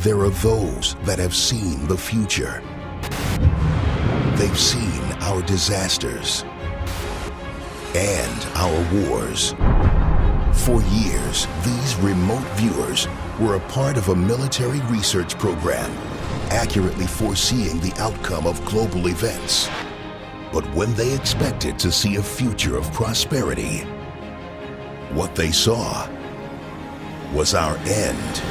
there are those that have seen the future. They've seen our disasters and our wars. For years, these remote viewers were a part of a military research program, accurately foreseeing the outcome of global events. But when they expected to see a future of prosperity, what they saw was our end.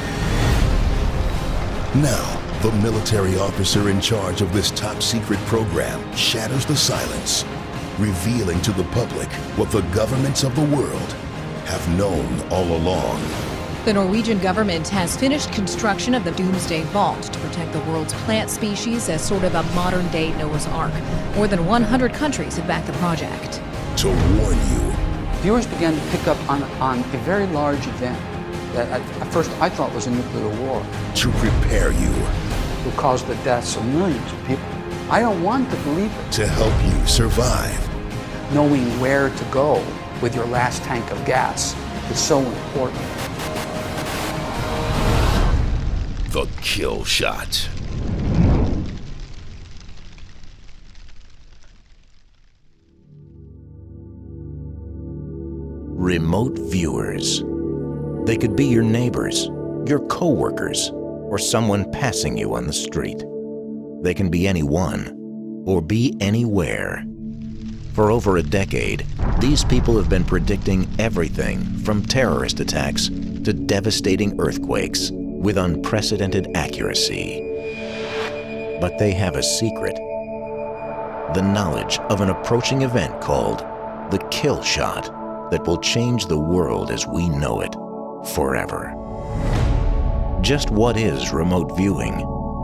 Now, the military officer in charge of this top-secret program shatters the silence, revealing to the public what the governments of the world have known all along. The Norwegian government has finished construction of the Doomsday Vault to protect the world's plant species as sort of a modern-day Noah's Ark. More than 100 countries have backed the project. To warn you. Viewers began to pick up on a very large event that at first I thought was a nuclear war. To prepare you. Who caused the deaths of millions of people. I don't want to believe it. To help you survive. Knowing where to go with your last tank of gas is so important. The Kill Shot. Remote viewers. They could be your neighbors, your co-workers, or someone passing you on the street. They can be anyone or be anywhere. For over a decade, these people have been predicting everything from terrorist attacks to devastating earthquakes with unprecedented accuracy. But they have a secret. The knowledge of an approaching event called the Kill Shot that will change the world as we know it forever. Just what is remote viewing,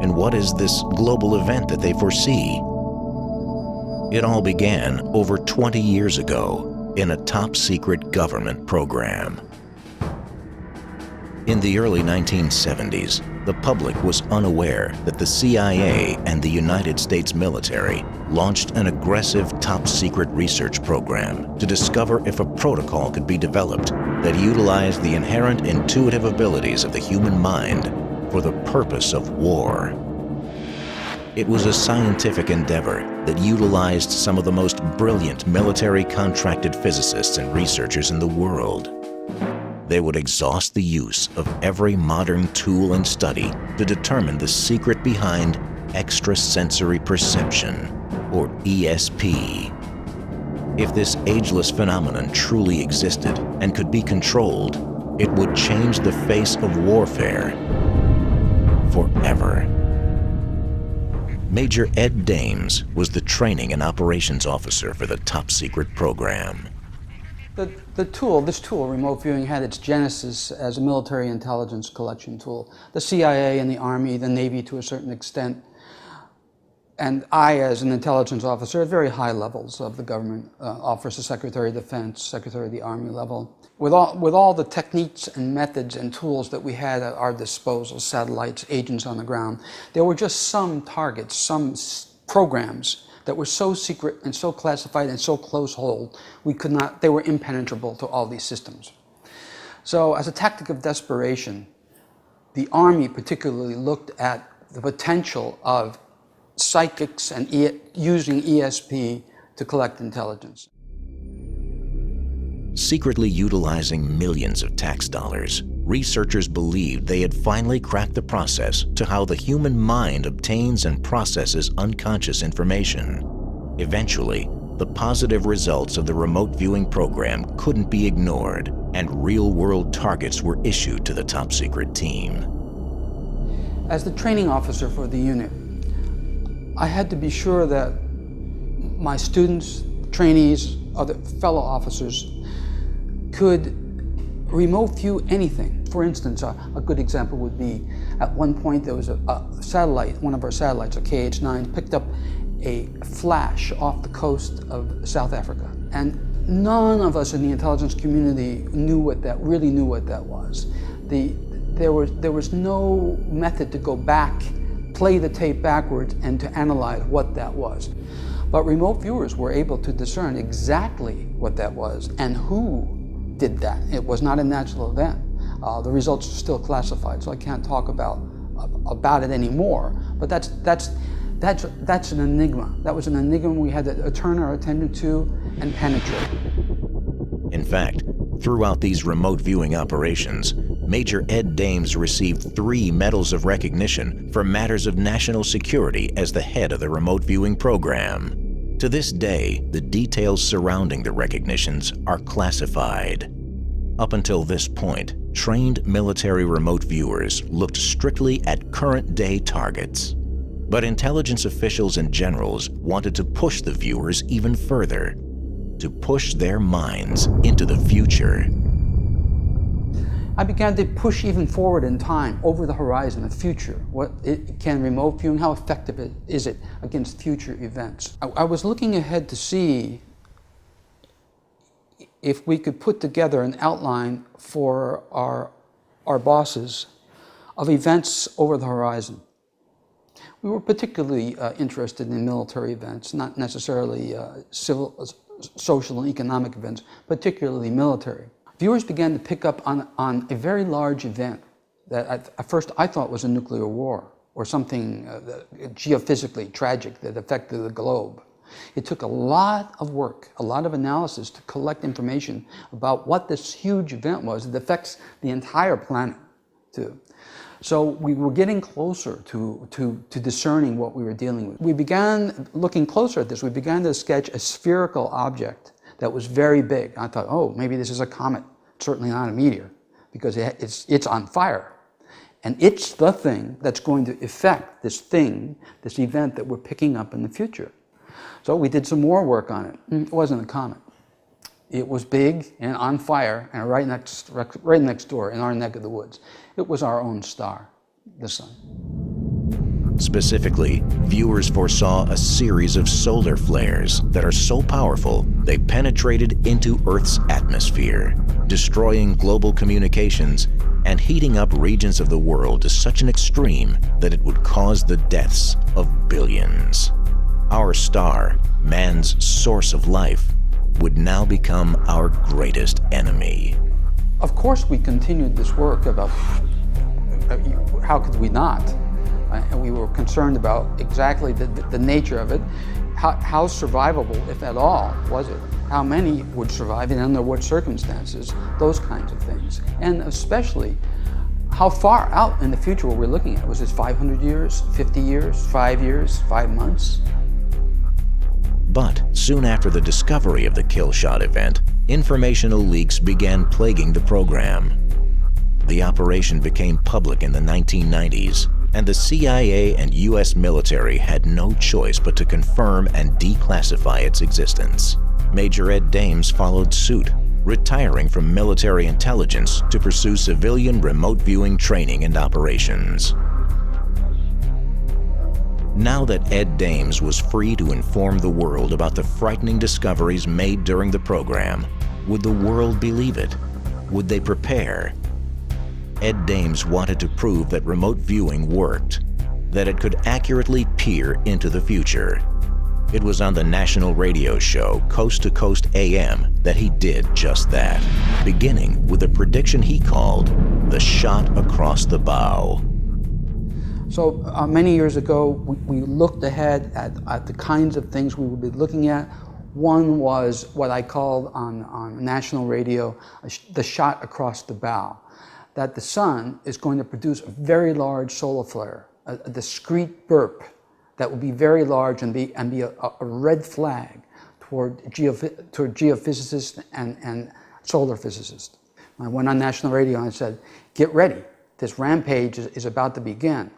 and what is this global event that they foresee? It all began over 20 years ago in a top-secret government program. In the early 1970s, the public was unaware that the CIA and the United States military launched an aggressive top-secret research program to discover if a protocol could be developed that utilized the inherent intuitive abilities of the human mind for the purpose of war. It was a scientific endeavor that utilized some of the most brilliant military contracted physicists and researchers in the world. They would exhaust the use of every modern tool and study to determine the secret behind extrasensory perception, or ESP. If this ageless phenomenon truly existed and could be controlled, it would change the face of warfare forever. Major Ed Dames was the training and operations officer for the top-secret program. This tool, remote viewing, had its genesis as a military intelligence collection tool. The CIA and the Army, the Navy to a certain extent, and I, as an intelligence officer at very high levels of the government, officer, Secretary of Defense, Secretary of the Army level, with all the techniques and methods and tools that we had at our disposal, satellites, agents on the ground, there were just some targets, some programs that were so secret and so classified and so close hold, they were impenetrable to all these systems. So as a tactic of desperation, the Army particularly looked at the potential of psychics and using ESP to collect intelligence. Secretly utilizing millions of tax dollars, researchers believed they had finally cracked the process to how the human mind obtains and processes unconscious information. Eventually, the positive results of the remote viewing program couldn't be ignored, and real-world targets were issued to the top-secret team. As the training officer for the unit, I had to be sure that my students, trainees, other fellow officers could remote view anything. For instance, a good example would be, at one point there was a satellite, one of our satellites, a KH-9, picked up a flash off the coast of South Africa. And none of us in the intelligence community really knew what that was. There was no method to go back, play the tape backwards, and to analyze what that was. But remote viewers were able to discern exactly what that was and who did that. It was not a natural event. The results are still classified, so I can't talk about about it anymore. But that's an enigma. That was an enigma we had to turn our attention to and penetrate. In fact, throughout these remote viewing operations, Major Ed Dames received 3 medals of recognition for matters of national security as the head of the remote viewing program. To this day, the details surrounding the recognitions are classified. Up until this point, trained military remote viewers looked strictly at current-day targets. But intelligence officials and generals wanted to push the viewers even further, to push their minds into the future. I began to push even forward in time, over the horizon, the future. Can remote viewing, how effective is it against future events? I was looking ahead to see if we could put together an outline for our bosses of events over the horizon. We were particularly interested in military events, not necessarily civil, social and economic events, particularly military. Viewers began to pick up on a very large event that at first I thought was a nuclear war or something geophysically tragic that affected the globe. It took a lot of work, a lot of analysis to collect information about what this huge event was that affects the entire planet too. So we were getting closer to discerning what we were dealing with. We began looking closer at this. We began to sketch a spherical object that was very big. I thought, oh, maybe this is a comet. Certainly not a meteor, because it's on fire. And it's the thing that's going to affect this event that we're picking up in the future. So we did some more work on it. It wasn't a comet. It was big and on fire and right next door in our neck of the woods. It was our own star, the sun. Specifically, viewers foresaw a series of solar flares that are so powerful they penetrated into Earth's atmosphere, destroying global communications and heating up regions of the world to such an extreme that it would cause the deaths of billions. Our star, man's source of life, would now become our greatest enemy. Of course we continued this work about how could we not? And we were concerned about exactly the nature of it. How survivable, if at all, was it? How many would survive and under what circumstances? Those kinds of things. And especially, how far out in the future were we looking at? Was this 500 years, 50 years, 5 years, 5 months? But soon after the discovery of the kill shot event, informational leaks began plaguing the program. The operation became public in the 1990s, and the CIA and US military had no choice but to confirm and declassify its existence. Major Ed Dames followed suit, retiring from military intelligence to pursue civilian remote viewing training and operations. Now that Ed Dames was free to inform the world about the frightening discoveries made during the program, would the world believe it? Would they prepare? Ed Dames wanted to prove that remote viewing worked, that it could accurately peer into the future. It was on the national radio show Coast to Coast AM that he did just that, beginning with a prediction he called the shot across the bow. So many years ago, we looked ahead at the kinds of things we would be looking at. One was what I called on national radio the shot across the bow, that the sun is going to produce a very large solar flare, a discrete burp that will be very large and be a red flag toward geophysicists and solar physicists. I went on national radio and I said, get ready, this rampage is about to begin.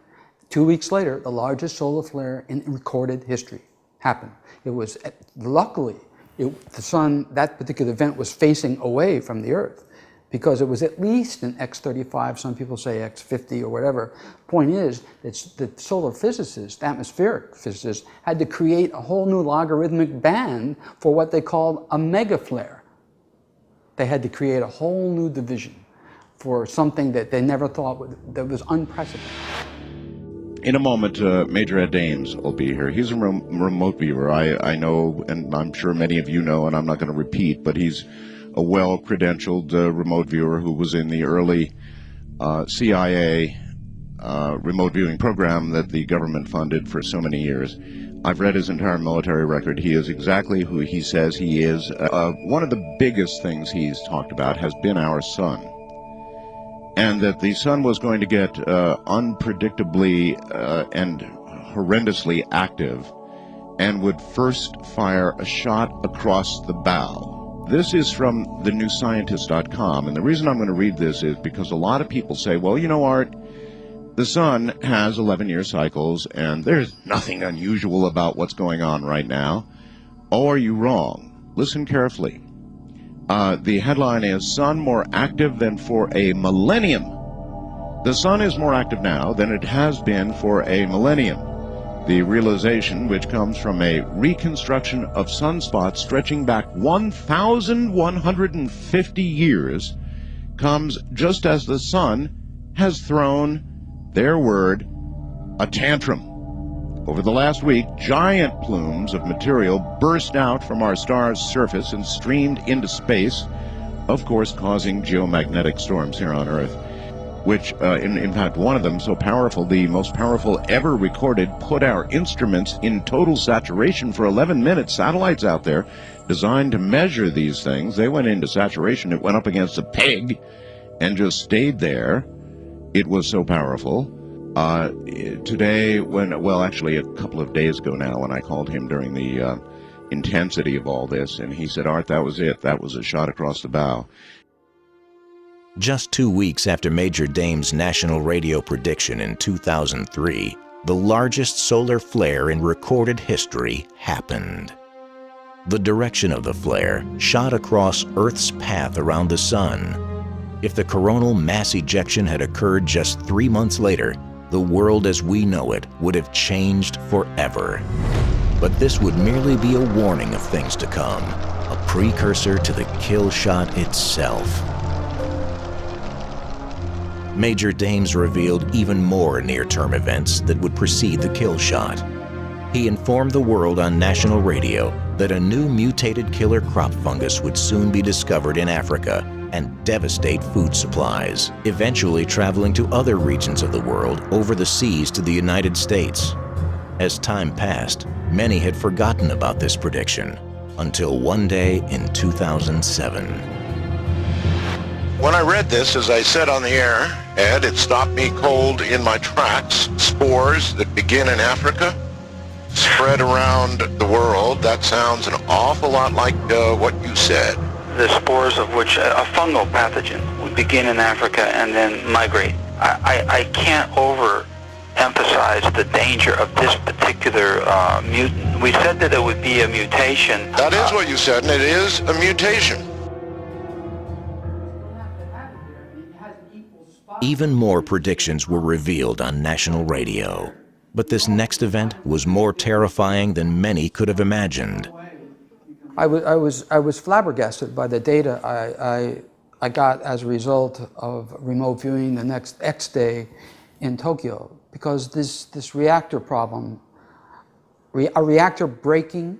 2 weeks later, the largest solar flare in recorded history happened. It was, luckily, the sun, that particular event was facing away from the Earth because it was at least an X35, some people say X50 or whatever. Point is, the solar physicists, atmospheric physicists, had to create a whole new logarithmic band for what they called a mega flare. They had to create a whole new division for something that they never thought that was unprecedented. In a moment, Major Ed Dames will be here. He's a remote viewer. I know, and I'm sure many of you know, and I'm not going to repeat, but he's a well-credentialed remote viewer who was in the early CIA remote viewing program that the government funded for so many years. I've read his entire military record. He is exactly who he says he is. One of the biggest things he's talked about has been our sun. And that the sun was going to get unpredictably and horrendously active and would first fire a shot across the bow. This is from thenewscientist.com, and the reason I'm going to read this is because a lot of people say, well, you know, Art, the sun has 11-year cycles, and there's nothing unusual about what's going on right now. Oh, are you wrong? Listen carefully. The headline is, Sun More Active Than For a Millennium. The sun is more active now than it has been for a millennium. The realization, which comes from a reconstruction of sunspots stretching back 1,150 years, comes just as the sun has thrown their word, a tantrum. Over the last week, giant plumes of material burst out from our star's surface and streamed into space, of course causing geomagnetic storms here on Earth, which, in fact, one of them so powerful, the most powerful ever recorded, put our instruments in total saturation for 11 minutes. Satellites out there designed to measure these things, they went into saturation. It went up against a peg and just stayed there. It was so powerful. Today, actually a couple of days ago now, when I called him during the intensity of all this, and he said, Art, that was it. That was a shot across the bow. Just 2 weeks after Major Dame's national radio prediction in 2003, the largest solar flare in recorded history happened. The direction of the flare shot across Earth's path around the sun. If the coronal mass ejection had occurred just 3 months later, the world as we know it would have changed forever. But this would merely be a warning of things to come, a precursor to the kill shot itself. Major Dames revealed even more near-term events that would precede the kill shot. He informed the world on national radio that a new mutated killer crop fungus would soon be discovered in Africa and devastate food supplies, eventually traveling to other regions of the world over the seas to the United States. As time passed, many had forgotten about this prediction, until one day in 2007. When I read this, as I said on the air, Ed, it stopped me cold in my tracks. Spores that begin in Africa, spread around the world. That sounds an awful lot like what you said. The spores of which a fungal pathogen would begin in Africa and then migrate. I can't overemphasize the danger of this particular mutant. We said that it would be a mutation. That is what you said, and it is a mutation. Even more predictions were revealed on national radio. But this next event was more terrifying than many could have imagined. I was flabbergasted by the data I got as a result of remote viewing the next X day in Tokyo, because this reactor problem, a reactor breaking,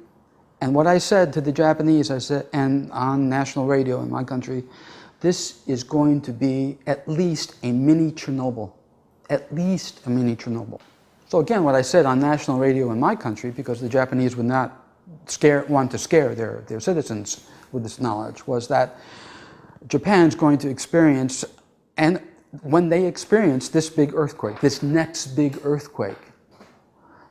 and what I said to the Japanese, I said, and on national radio in my country, this is going to be at least a mini Chernobyl, at least a mini Chernobyl. So again, what I said on national radio in my country, because the Japanese would not want to scare their citizens with this knowledge, was that Japan's going to experience, and when they experience this big earthquake, this next big earthquake,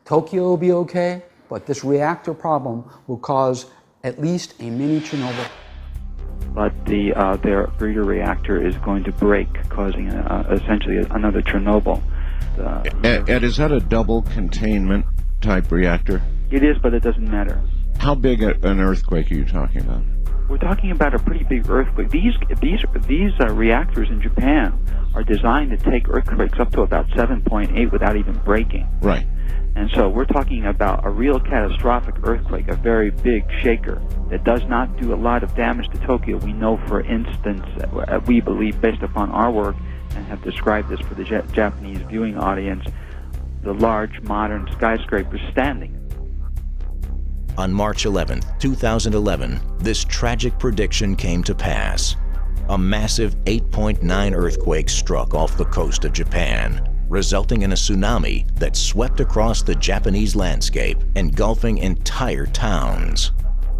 Tokyo will be okay, but this reactor problem will cause at least a mini Chernobyl. But their breeder reactor is going to break, causing essentially another Chernobyl. Ed, is that a double containment type reactor? It is, but it doesn't matter. How big an earthquake are you talking about? We're talking about a pretty big earthquake. These reactors in Japan are designed to take earthquakes up to about 7.8 without even breaking. Right. And so we're talking about a real catastrophic earthquake, a very big shaker that does not do a lot of damage to Tokyo. We know, for instance, we believe, based upon our work, and have described this for the Japanese viewing audience, the large modern skyscrapers standing. On March 11, 2011, this tragic prediction came to pass. A massive 8.9 earthquake struck off the coast of Japan, resulting in a tsunami that swept across the Japanese landscape, engulfing entire towns.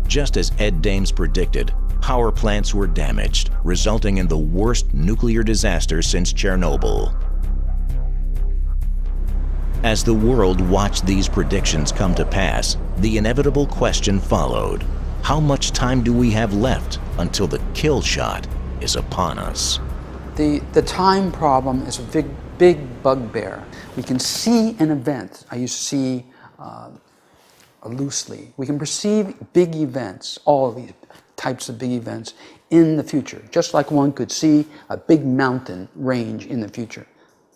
Just as Ed Dames predicted, power plants were damaged, resulting in the worst nuclear disaster since Chernobyl. As the world watched these predictions come to pass, the inevitable question followed: how much time do we have left until the kill shot is upon us? The time problem is a big bugbear. We can see an event. I use see loosely. We can perceive big events, all of these types of big events, in the future, just like one could see a big mountain range in the future.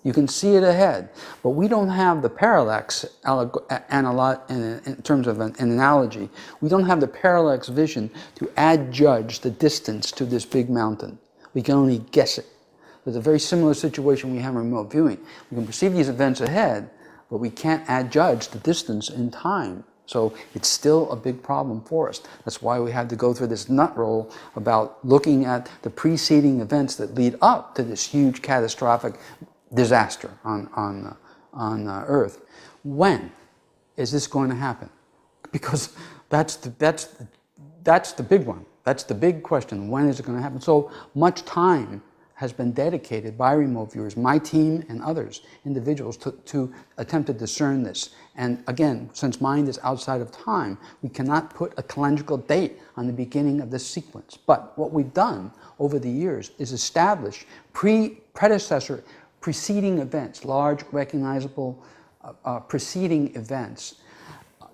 You can see it ahead, but we don't have the parallax, in terms of an analogy, we don't have the parallax vision to adjudge the distance to this big mountain. We can only guess it. There's a very similar situation we have in remote viewing. We can perceive these events ahead, but we can't adjudge the distance in time. So it's still a big problem for us. That's why we had to go through this nut roll about looking at the preceding events that lead up to this huge catastrophic disaster on Earth. When is this going to happen? Because that's the big one. That's the big question. When is it going to happen? So much time has been dedicated by remote viewers, my team and others, individuals, to attempt to discern this. And again, since mind is outside of time, we cannot put a calendrical date on the beginning of this sequence. But what we've done over the years is establish preceding events, large, recognizable preceding events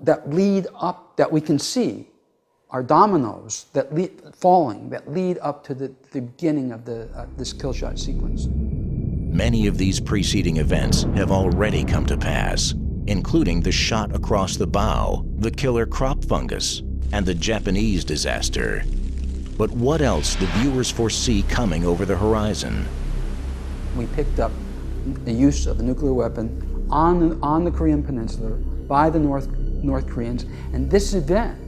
that lead up, that we can see, are dominoes that lead up to the beginning of this kill shot sequence. Many of these preceding events have already come to pass, including the shot across the bow, the killer crop fungus, and the Japanese disaster. But what else do viewers foresee coming over the horizon? We picked up the use of a nuclear weapon on the Korean Peninsula by the North Koreans, and this event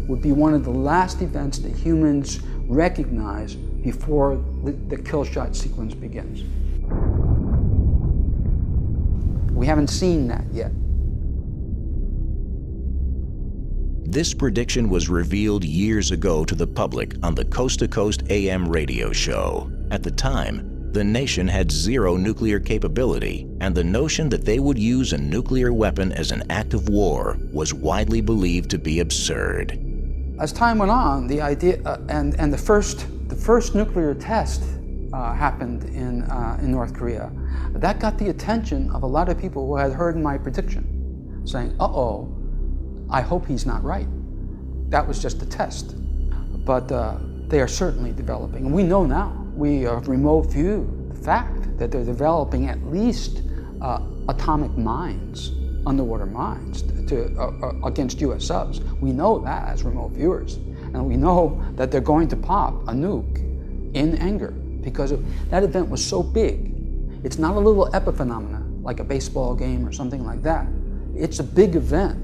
would be one of the last events that humans recognize before the kill shot sequence begins. We haven't seen that yet. This prediction was revealed years ago to the public on the Coast to Coast AM radio show. At the time, the nation had zero nuclear capability, and the notion that they would use a nuclear weapon as an act of war was widely believed to be absurd. As time went on, the idea and the first nuclear test happened in North Korea. That got the attention of a lot of people who had heard my prediction, saying, "Uh-oh, I hope he's not right. That was just a test." But they are certainly developing, and we know now. We remote view the fact that they're developing at least atomic mines, underwater mines, against U.S. subs. We know that as remote viewers, and we know that they're going to pop a nuke in anger because that event was so big. It's not a little epiphenomena like a baseball game or something like that. It's a big event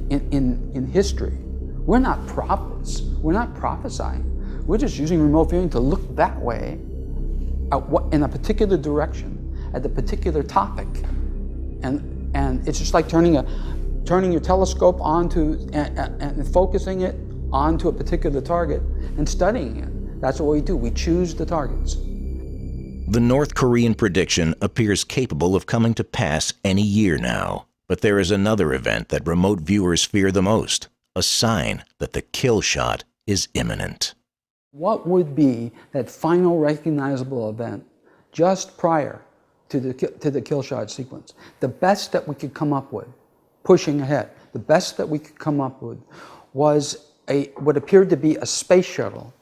in history. We're not prophets. We're not prophesying. We're just using remote viewing to look that way in a particular direction at the particular topic, and it's just like turning your telescope onto and focusing it onto a particular target and studying it. That's what we do. We choose the targets. The North Korean prediction appears capable of coming to pass any year now, but there is another event that remote viewers fear the most, a sign that the kill shot is imminent. What would be that final recognizable event just prior to the kill shot sequence? The best that we could come up with, pushing ahead, the best that we could come up with was what appeared to be a space shuttle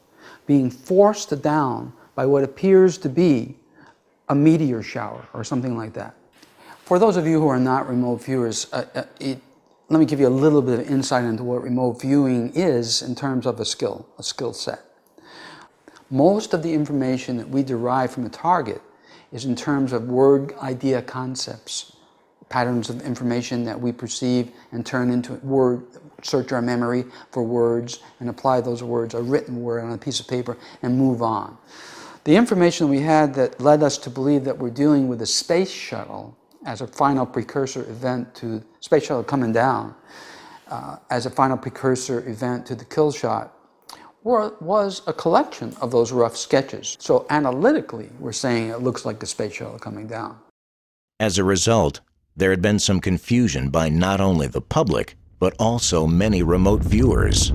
being forced down by what appears to be a meteor shower or something like that. For those of you who are not remote viewers, let me give you a little bit of insight into what remote viewing is in terms of a skill set. Most of the information that we derive from a target is in terms of word idea concepts, patterns of information that we perceive and turn into word, search our memory for words and apply those words, a written word on a piece of paper, and move on. The information we had that led us to believe that we're dealing with a space shuttle as a final precursor event to space shuttle coming down, as a final precursor event to the kill shot, was a collection of those rough sketches. So analytically, we're saying it looks like the space shuttle coming down. As a result, there had been some confusion by not only the public, but also many remote viewers.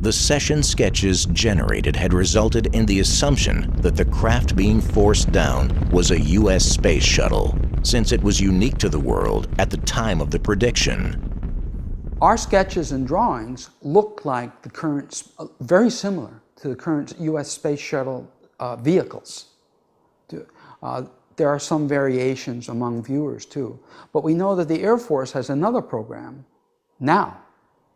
The session sketches generated had resulted in the assumption that the craft being forced down was a U.S. space shuttle, since it was unique to the world at the time of the prediction. Our sketches and drawings look like the current, very similar to the current U.S. space shuttle vehicles. There are some variations among viewers too, but we know that the Air Force has another program now,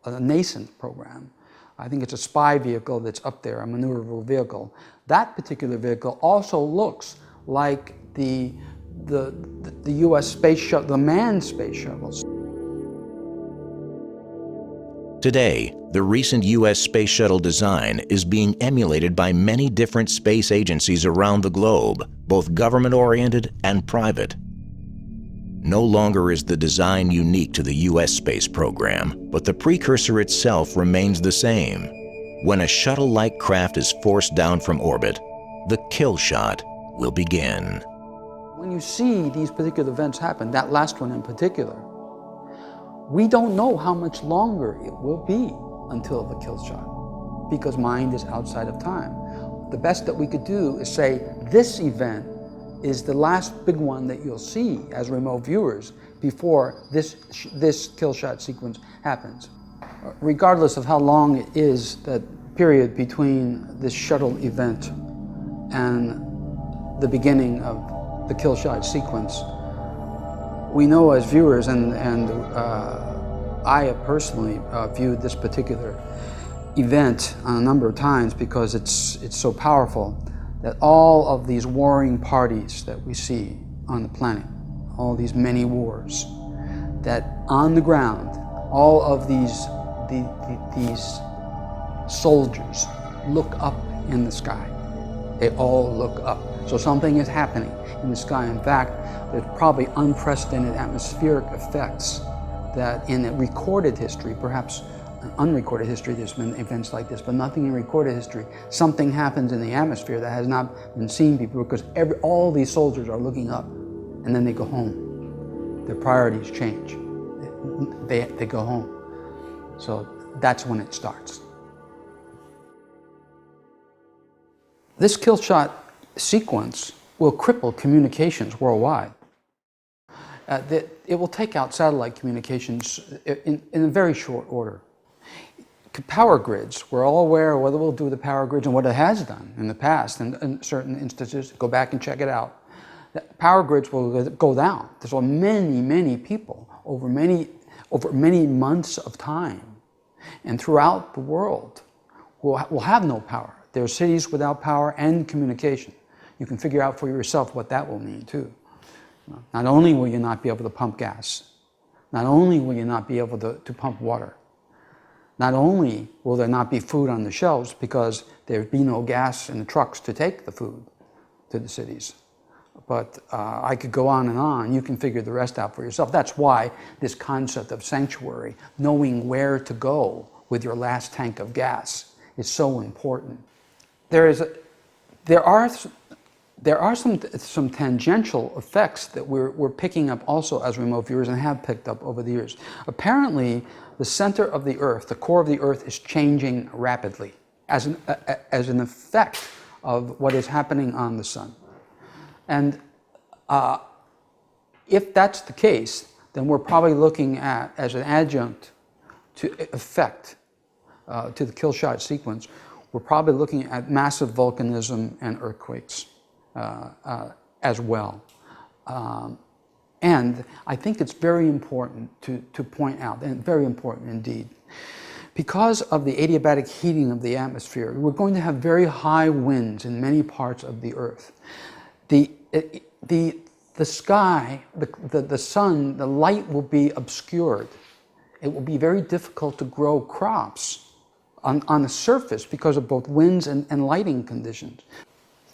a nascent program. I think it's a spy vehicle that's up there, a maneuverable vehicle. That particular vehicle also looks like the U.S. space shuttle, the manned space shuttles. Today, the recent U.S. space shuttle design is being emulated by many different space agencies around the globe, both government-oriented and private. No longer is the design unique to the U.S. space program, but the precursor itself remains the same. When a shuttle-like craft is forced down from orbit, the kill shot will begin. When you see these particular events happen, that last one in particular, we don't know how much longer it will be until the kill shot, because mind is outside of time. The best that we could do is say this event is the last big one that you'll see as remote viewers before this kill shot sequence happens. Regardless of how long it is, that period between this shuttle event and the beginning of the kill shot sequence, we know as viewers, and I have personally viewed this particular event a number of times because it's so powerful, that all of these warring parties that we see on the planet, all these many wars, that on the ground, all of these soldiers look up in the sky. They all look up. So something is happening in the sky. In fact, there's probably unprecedented atmospheric effects that in a recorded history, perhaps an unrecorded history, there's been events like this, but nothing in recorded history. Something happens in the atmosphere that has not been seen before, because all these soldiers are looking up, and then they go home. Their priorities change. They go home. So that's when it starts. This kill shot sequence will cripple communications worldwide. It will take out satellite communications in a very short order. Power grids, we're all aware of what it will do to the power grids and what it has done in the past, and in certain instances, go back and check it out. Power grids will go down. There's many people over many months of time, and throughout the world will have no power. There are cities without power and communication. You can figure out for yourself what that will mean too. Not only will you not be able to pump gas, not only will you not be able to pump water, not only will there not be food on the shelves because there'd be no gas in the trucks to take the food to the cities, but I could go on and on. You can figure the rest out for yourself. That's why this concept of sanctuary, knowing where to go with your last tank of gas, is so important. There are some tangential effects that we're picking up also as remote viewers, and have picked up over the years. Apparently, the center of the Earth, the core of the Earth, is changing rapidly as an effect of what is happening on the sun. And if that's the case, then we're probably looking at, as an adjunct to effect to the kill shot sequence, we're probably looking at massive volcanism and earthquakes as well. And I think it's very important to point out, and very important indeed, because of the adiabatic heating of the atmosphere, we're going to have very high winds in many parts of the Earth. The sky, the sun, the light will be obscured. It will be very difficult to grow crops on the surface because of both winds and lighting conditions.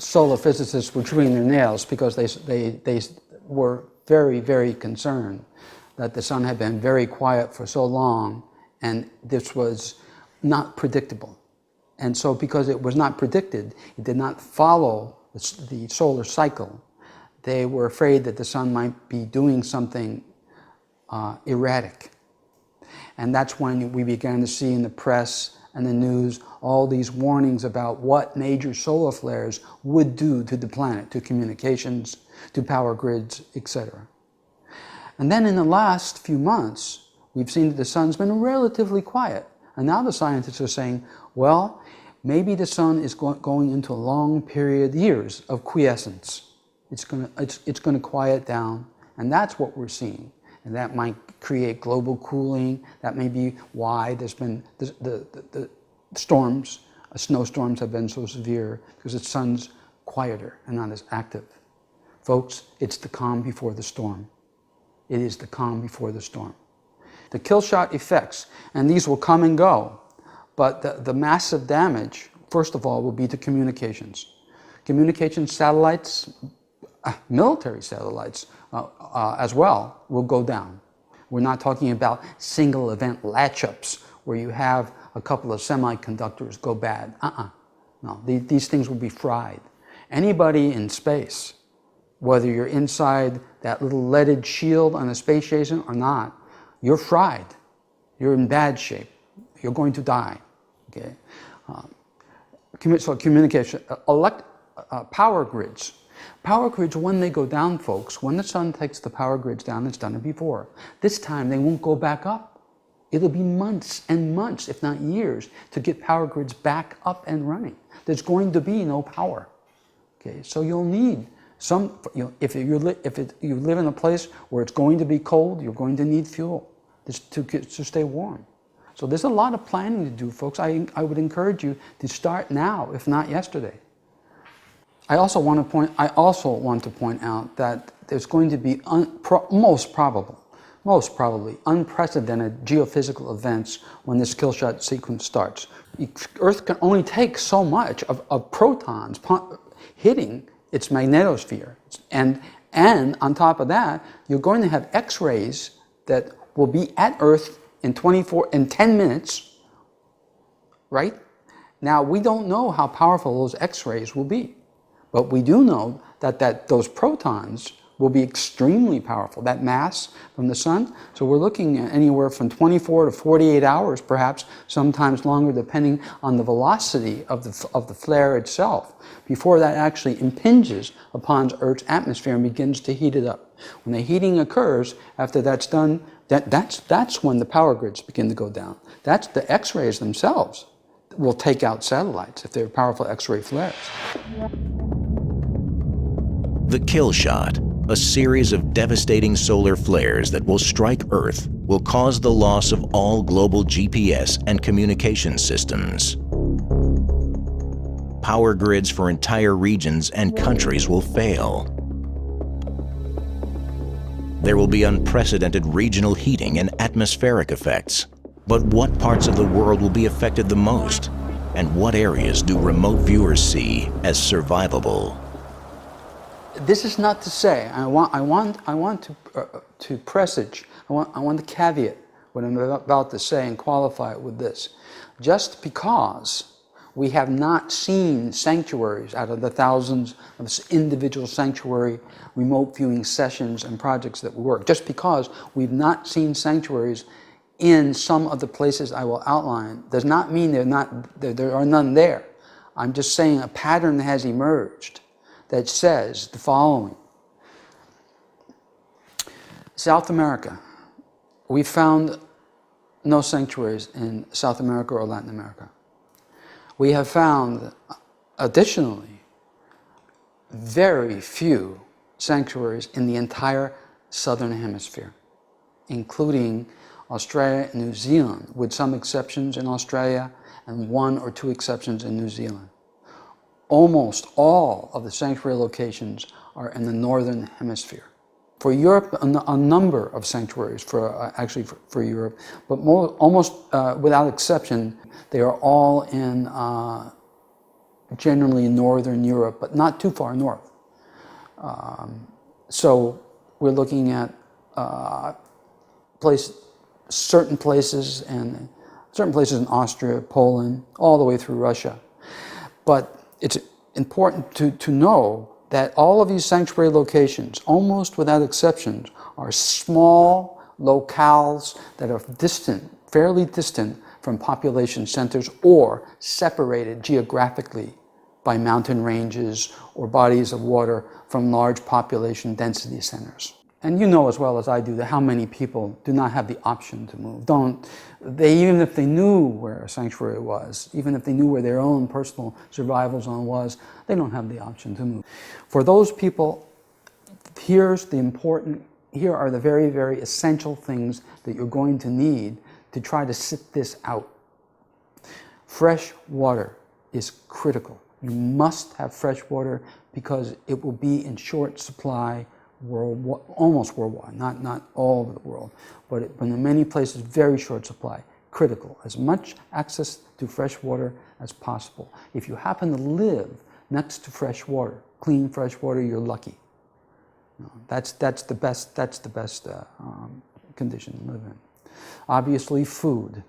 solar physicists were chewing their nails because they were very, very concerned that the sun had been very quiet for so long, and this was not predictable. And so because it was not predicted, it did not follow the solar cycle, they were afraid that the sun might be doing something erratic. And that's when we began to see in the press and the news all these warnings about what major solar flares would do to the planet, to communications, to power grids, etc. And then in the last few months, we've seen that the sun's been relatively quiet. And now the scientists are saying, well, maybe the sun is going into a long period, years of quiescence. It's going to quiet down, and that's what we're seeing. And that might create global cooling. That may be why there's been the storms, snowstorms have been so severe, because the sun's quieter and not as active. Folks, it's the calm before the storm. It is the calm before the storm. The kill shot effects, and these will come and go, but the massive damage, first of all, will be to communications. Communication satellites, military satellites as well, will go down. We're not talking about single event latch-ups where you have a couple of semiconductors go bad. No, these things will be fried. Anybody in space, whether you're inside that little leaded shield on a space station or not, you're fried. You're in bad shape. You're going to die. Okay. So communication, power grids. Power grids, when they go down, folks, when the sun takes the power grids down, it's done it before. This time they won't go back up. It'll be months and months, if not years, to get power grids back up and running. There's going to be no power. Okay, so you'll need some. If you live in a place where it's going to be cold, you're going to need fuel to stay warm. So there's a lot of planning to do, folks. I would encourage you to start now, if not yesterday. I also want to point out that there's going to be most probably unprecedented geophysical events when this kill shot sequence starts. Earth can only take so much of protons hitting its magnetosphere, and on top of that, you're going to have X-rays that will be at Earth in 10 minutes, right? Now, we don't know how powerful those X-rays will be, but we do know that those protons will be extremely powerful, that mass from the sun. So we're looking at anywhere from 24 to 48 hours, perhaps, sometimes longer, depending on the velocity of the flare itself, before that actually impinges upon Earth's atmosphere and begins to heat it up. When the heating occurs, after that's done, that's when the power grids begin to go down. That's the X-rays themselves will take out satellites if they're powerful X-ray flares. The kill shot, a series of devastating solar flares that will strike Earth, will cause the loss of all global GPS and communication systems. Power grids for entire regions and countries will fail. There will be unprecedented regional heating and atmospheric effects. But what parts of the world will be affected the most? And what areas do remote viewers see as survivable? This is not to say, I want to presage, I want to caveat what I'm about to say and qualify it with this. Just because we have not seen sanctuaries out of the thousands of individual sanctuary remote viewing sessions and projects that we work, just because we've not seen sanctuaries in some of the places I will outline, does not mean there are none there. I'm just saying a pattern has emerged that says the following. South America. We found no sanctuaries in South America or Latin America. We have found, additionally, very few sanctuaries in the entire Southern Hemisphere, including Australia and New Zealand, with some exceptions in Australia and 1 or 2 exceptions in New Zealand. Almost all of the sanctuary locations are in the Northern Hemisphere. For Europe, a number of sanctuaries for Europe, but almost without exception, they are all in generally northern Europe, but not too far north. So we're looking at certain places in Austria, Poland, all the way through Russia. But it's important to know that all of these sanctuary locations, almost without exceptions, are small locales that are distant, fairly distant from population centers or separated geographically by mountain ranges or bodies of water from large population density centers. And you know as well as I do that how many people do not have the option to move. Even if they knew where a sanctuary was, even if they knew where their own personal survival zone was, they don't have the option to move. For those people, here are the very, very essential things that you're going to need to try to sit this out. Fresh water is critical. You must have fresh water because it will be in short supply almost worldwide, not all over the world, but in many places, very short supply. Critical. As much access to fresh water as possible. If you happen to live next to fresh water, clean fresh water, you're lucky. That's the best condition to live in. Obviously, food.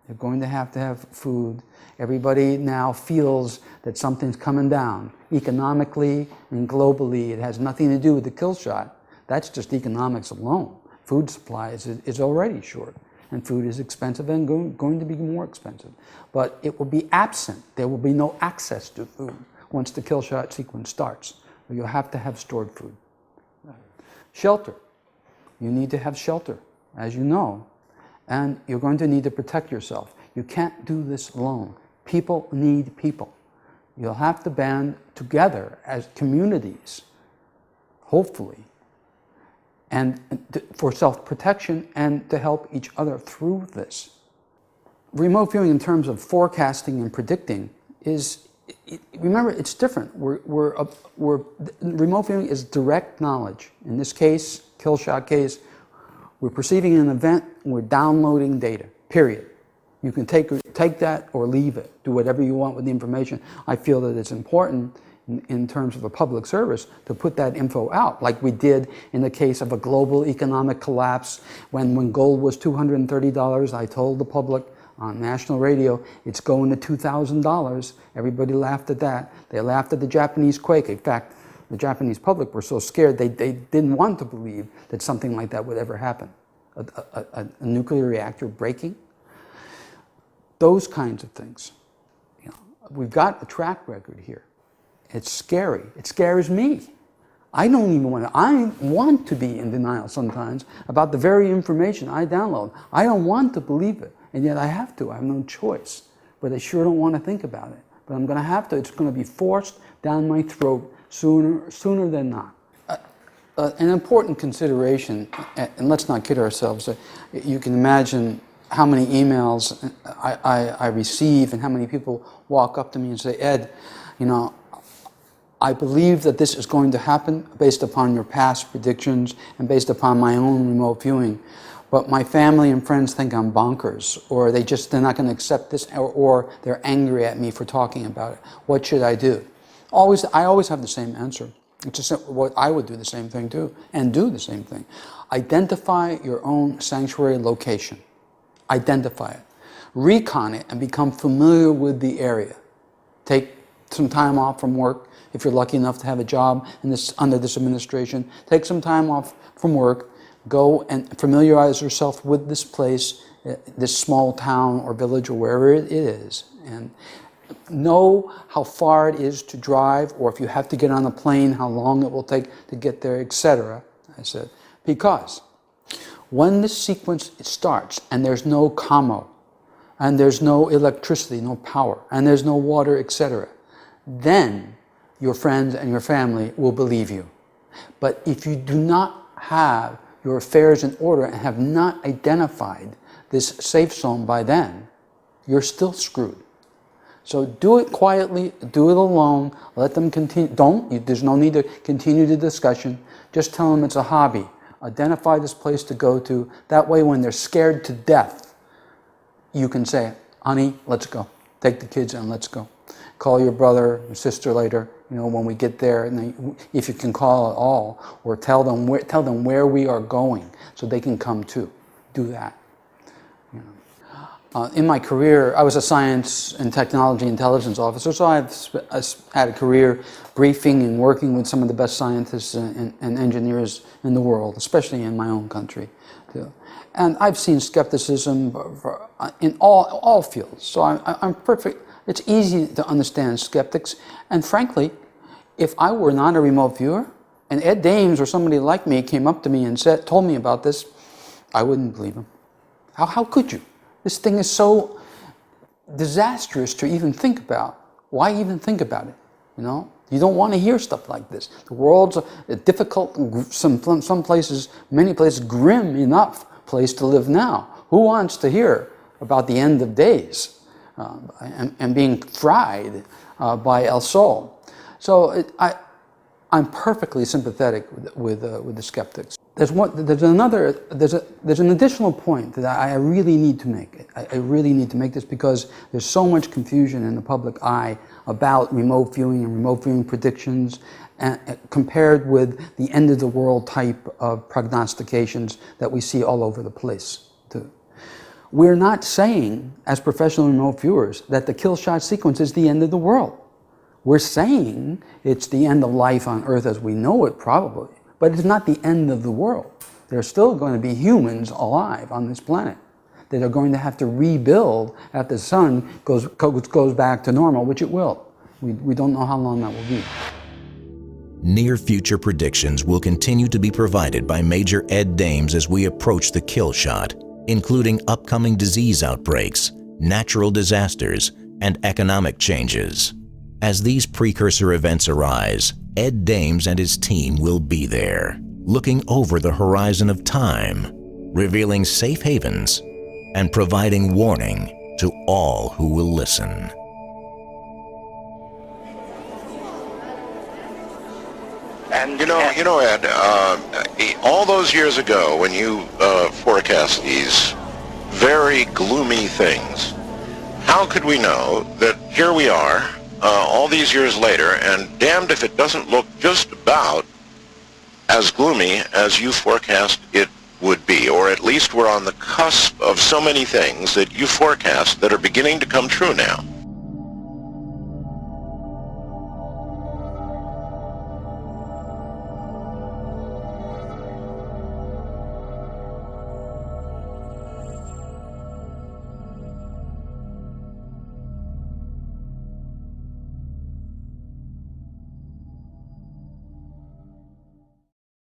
You're going to have food. Everybody now feels that something's coming down. Economically and globally, it has nothing to do with the kill shot. That's just economics alone. Food supply is already short, and food is expensive and going to be more expensive. But it will be absent. There will be no access to food once the kill shot sequence starts. You'll have to have stored food. Shelter. You need to have shelter, as you know. And you're going to need to protect yourself. You can't do this alone. People need people. You'll have to band together as communities, hopefully, and for self-protection and to help each other through this. Remote viewing in terms of forecasting and predicting remember, it's different. Remote viewing is direct knowledge. In this case, kill shot case, we're perceiving an event, and we're downloading data, period. You can take that or leave it. Do whatever you want with the information. I feel that it's important in terms of a public service to put that info out, like we did in the case of a global economic collapse. When gold was $230, I told the public on national radio, it's going to $2,000. Everybody laughed at that. They laughed at the Japanese quake. In fact, the Japanese public were so scared they didn't want to believe that something like that would ever happen. A nuclear reactor breaking. Those kinds of things. We've got a track record here. It's scary. It scares me. I want to be in denial sometimes about the very information I download. I don't want to believe it, and yet I have to. I have no choice. But I sure don't want to think about it. But I'm going to have to. It's going to be forced down my throat sooner than not. An important consideration, and let's not kid ourselves, you can imagine how many emails I receive and how many people walk up to me and say, Ed, I believe that this is going to happen based upon your past predictions and based upon my own remote viewing. But my family and friends think I'm bonkers, or they're not going to accept this, or they're angry at me for talking about it. What should I do? I always have the same answer. It's just what I would do the same thing too, and do the same thing. Identify your own sanctuary location. Identify it. Recon it and become familiar with the area. Take some time off from work. If you're lucky enough to have a job under this administration, take some time off from work. Go and familiarize yourself with this place, this small town or village or wherever it is. And know how far it is to drive, or if you have to get on a plane, how long it will take to get there, etc. I said, because when this sequence starts and there's no commo, and there's no electricity, no power, and there's no water, etc., then your friends and your family will believe you. But if you do not have your affairs in order and have not identified this safe zone by then, you're still screwed. So do it quietly, do it alone, let them continue. There's no need to continue the discussion. Just tell them it's a hobby. Identify this place to go to. That way when they're scared to death, you can say, honey, let's go. Take the kids and let's go. Call your brother or sister later, when we get there, and if you can call at all, or tell them where we are going so they can come too. Do that. In my career, I was a science and technology intelligence officer, so I've had a career briefing and working with some of the best scientists and engineers in the world, especially in my own country, too. And I've seen skepticism in all fields, so I'm perfect. It's easy to understand skeptics, and frankly, if I were not a remote viewer, and Ed Dames or somebody like me came up to me and told me about this, I wouldn't believe him. How could you? This thing is so disastrous to even think about. Why even think about it? You don't want to hear stuff like this. The world's a difficult, some places, many places, grim enough place to live now. Who wants to hear about the end of days and being fried by El Sol? So I'm perfectly sympathetic with the skeptics. There's an additional point that I really need to make. I really need to make this because there's so much confusion in the public eye about remote viewing and remote viewing predictions compared with the end of the world type of prognostications that we see all over the place too. We're not saying, as professional remote viewers, that the kill shot sequence is the end of the world. We're saying it's the end of life on Earth as we know it, probably. But it's not the end of the world. There are still going to be humans alive on this planet that are going to have to rebuild after the sun goes back to normal, which it will. We don't know how long that will be. Near future predictions will continue to be provided by Major Ed Dames as we approach the kill shot, including upcoming disease outbreaks, natural disasters, and economic changes. As these precursor events arise, Ed Dames and his team will be there, looking over the horizon of time, revealing safe havens, and providing warning to all who will listen. And you know, Ed, all those years ago when you forecast these very gloomy things, how could we know that here we are, all these years later, and damned if it doesn't look just about as gloomy as you forecast it would be, or at least we're on the cusp of so many things that you forecast that are beginning to come true now.